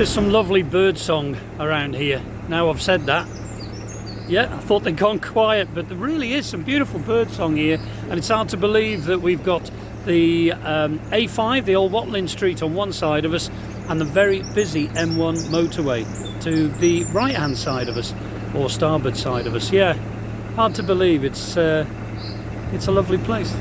There's some lovely bird song around here. Now I've said that. Yeah, I thought they'd gone quiet, but there really is some beautiful bird song here, and it's hard to believe that we've got the A5, the old Watling Street on one side of us, and the very busy M1 motorway to the right hand side of us, or starboard side of us. Yeah, hard to believe. It's a lovely place.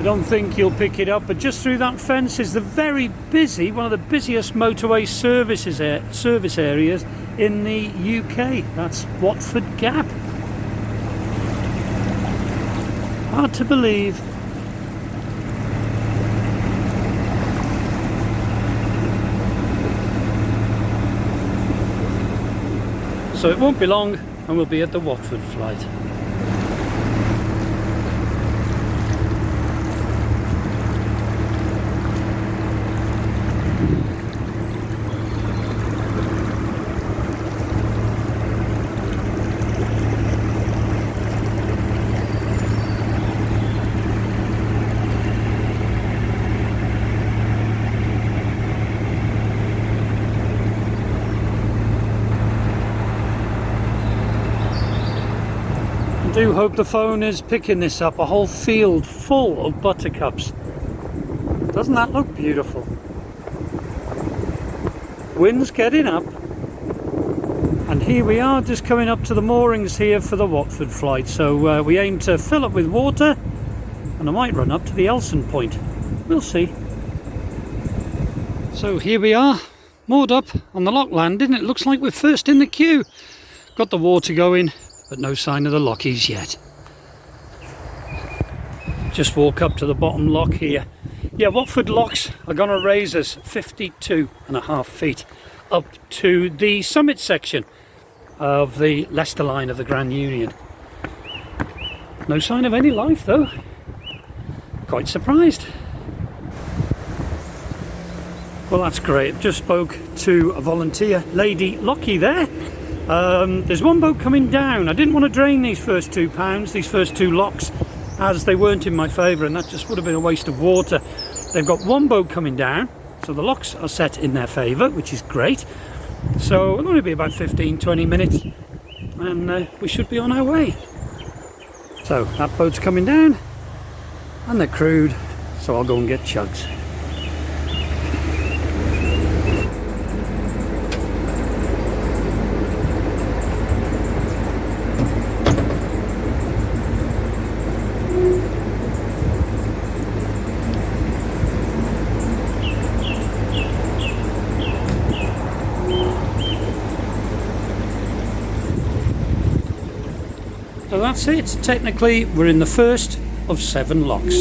I don't think you'll pick it up, but just through that fence is the very busy, one of the busiest motorway service areas in the UK. That's Watford Gap. Hard to believe. So it won't be long and we'll be at the Watford Flight. I do hope the phone is picking this up. A whole field full of buttercups. Doesn't that look beautiful? Wind's getting up, and here we are just coming up to the moorings here for the Watford Flight. So we aim to fill up with water, and I might run up to the Elson point. We'll see. So here we are, moored up on the lock landing. It looks like we're first in the queue. Got the water going, but no sign of the lockies yet. Just walk up to the bottom lock here. Yeah, Watford locks are going to raise us 52.5 feet up to the summit section of the Leicester line of the Grand Union. No sign of any life though. Quite surprised. Well, that's great. Just spoke to a volunteer lady Lockie there. There's one boat coming down. I didn't want to drain these first £2, these first two locks, as they weren't in my favour, and that just would have been a waste of water. They've got one boat coming down, so the locks are set in their favour, which is great. So it'll only be about 15-20 minutes, and we should be on our way. So that boat's coming down, and they're crewed, so I'll go and get chugs. So that's it. Technically, we're in the first of 7 locks.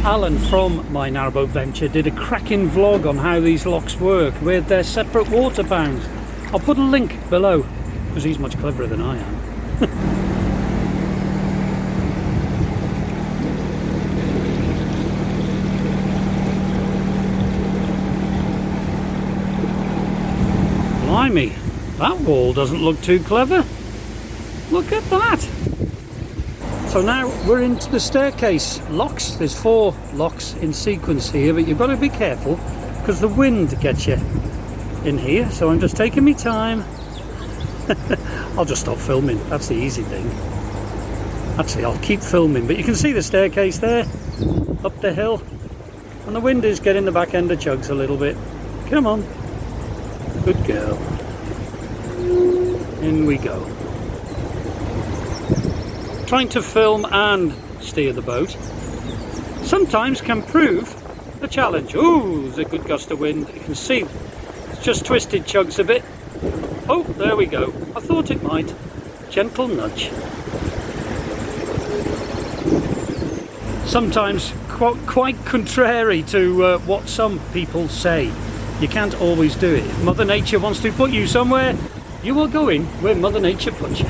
Alan from My Narrowboat Venture did a cracking vlog on how these locks work with their separate water bounds. I'll put a link below, because he's much cleverer than I am. Blimey. That wall doesn't look too clever. Look at that. So now we're into the staircase locks. There's 4 locks in sequence here, but you've got to be careful because the wind gets you in here. So I'm just taking my time. I'll just stop filming. That's the easy thing. Actually, I'll keep filming, but you can see the staircase there up the hill, and the wind is getting the back end of chugs a little bit. Come on. Good girl. In we go. Trying to film and steer the boat sometimes can prove a challenge. Ooh, there's a good gust of wind. You can see it's just twisted chugs a bit. Oh, there we go. I thought it might. Gentle nudge. Sometimes quite contrary to what some people say. You can't always do it. If Mother Nature wants to put you somewhere, you will go in where Mother Nature puts you.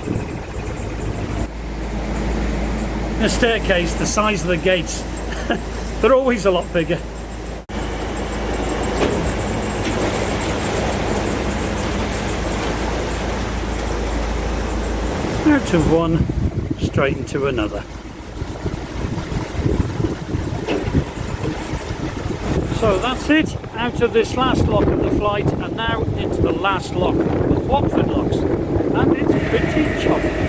The staircase, the size of the gates, they're always a lot bigger. out of one, straight into another. So that's it, out of this last lock of the flight, and now into the last lock of Watford locks, and it's pretty choppy.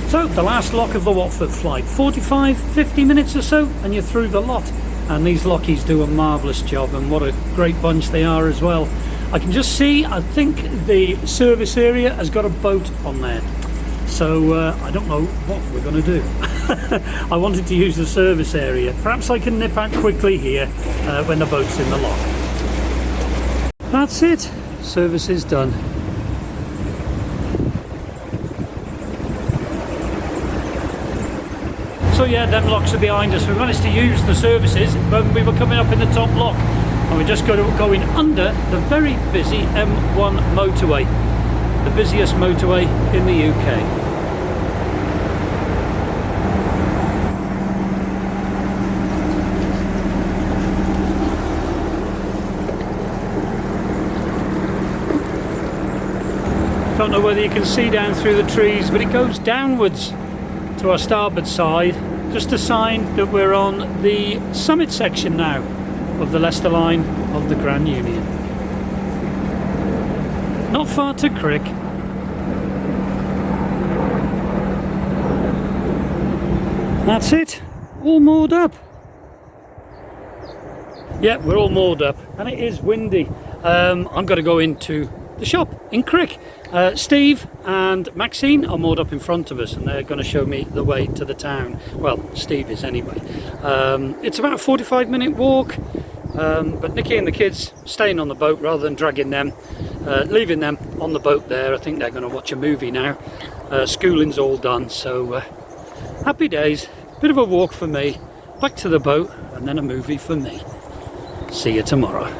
So the last lock of the Watford flight, 50 minutes or so and you're through the lot. And these lockies do a marvellous job, and what a great bunch they are as well. I can just see, I think the service area has got a boat on there. So I don't know what we're going to do. I wanted to use the service area. Perhaps I can nip out quickly here when the boat's in the lock. That's it, service is done. So yeah, them locks are behind us. We managed to use the services when we were coming up in the top lock, and we're just going under the very busy M1 motorway, the busiest motorway in the UK. Don't know whether you can see down through the trees, but it goes downwards to our starboard side. Just a sign that we're on the summit section now of the Leicester line of the Grand Union. Not far to Crick. That's it, all moored up. Yeah, we're all moored up, and it is windy. I'm going to go into the shop in Crick. Steve and Maxine are moored up in front of us, and they're going to show me the way to the town. Well, Steve is anyway. It's about a 45-minute walk, but Nikki and the kids staying on the boat rather than dragging them, leaving them on the boat there. I think they're going to watch a movie now. Schooling's all done, so happy days. Bit of a walk for me, back to the boat, and then a movie for me. See you tomorrow.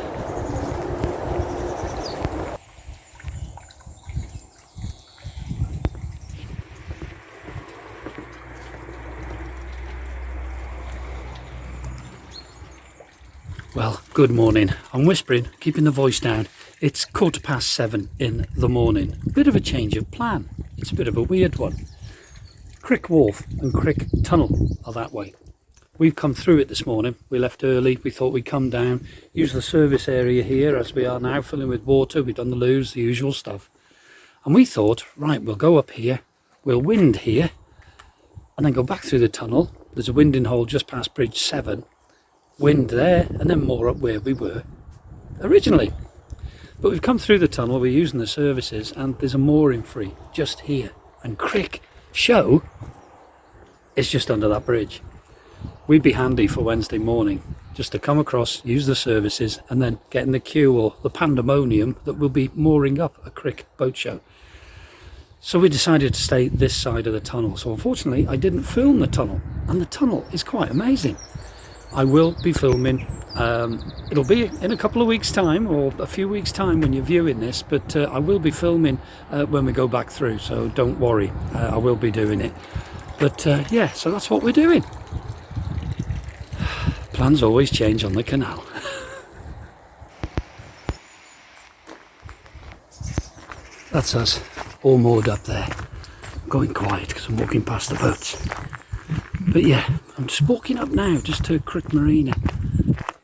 Well, good morning. I'm whispering, keeping the voice down. It's 7:15 in the morning. Bit of a change of plan. It's a bit of a weird one. Crick Wharf and Crick Tunnel are that way. We've come through it this morning. We left early. We thought we'd come down, use the service area here as we are now, filling with water. We've done the loos, the usual stuff. And we thought, right, we'll go up here, we'll wind here, and then go back through the tunnel. There's a winding hole just past Bridge 7. Wind there, and then more up where we were originally. But we've come through the tunnel, we're using the services, and there's a mooring free just here. And Crick Show is just under that bridge. We'd be handy for Wednesday morning, just to come across, use the services, and then get in the queue or the pandemonium that will be mooring up a Crick boat show. So we decided to stay this side of the tunnel. So unfortunately, I didn't film the tunnel, and the tunnel is quite amazing. I will be filming. It'll be in a couple of weeks' time, or a few weeks' time when you're viewing this, but I will be filming when we go back through, so don't worry, I will be doing it. But yeah, so that's what we're doing. Plans always change on the canal. That's us, all moored up there. Going quiet because I'm walking past the boats. But yeah, I'm just walking up now, just to Crick Marina.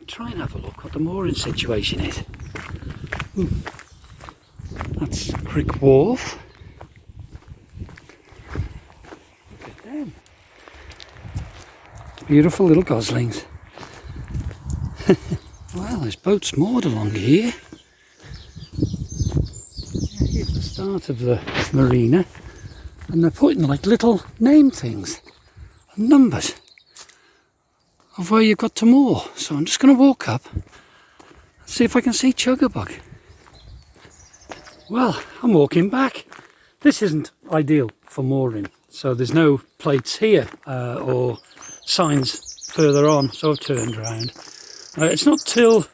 Try and have a look what the mooring situation is. Ooh. That's Crick Wharf. Look at them. Beautiful little goslings. Well, there's boats moored along here. Yeah, here's the start of the marina. And they're putting like little name things. Numbers of where you've got to moor. So I'm just going to walk up and see if I can see Chuggerbug. Well, I'm walking back. This isn't ideal for mooring, so there's no plates here or signs further on, so I've turned around. It's not till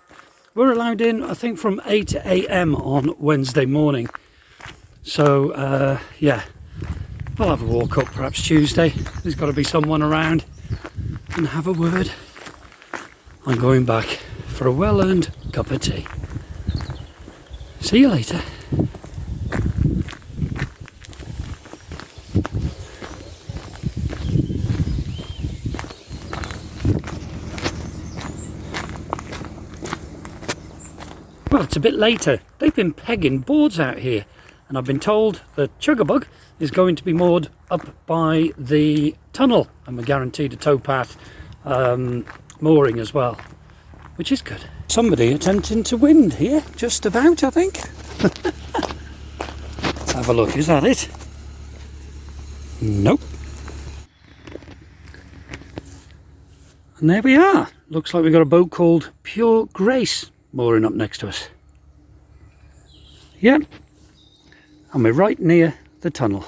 we're allowed in, I think, from 8 AM on Wednesday morning. So yeah, I'll have a walk up perhaps Tuesday. There's got to be someone around. and have a word. I'm going back for a well-earned cup of tea. See you later. Well, it's a bit later. They've been pegging boards out here, and I've been told that Chugabug is going to be moored up by the tunnel, and we're guaranteed a towpath mooring as well, which is good. Somebody attempting to wind here, just about, I think. Let's have a look. Is that it? Nope. And there we are. Looks like we've got a boat called Pure Grace mooring up next to us. Yep. And we're right near the tunnel.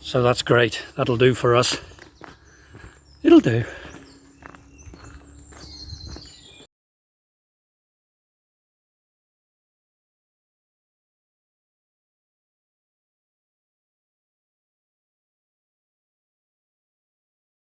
So that's great. That'll do for us. It'll do.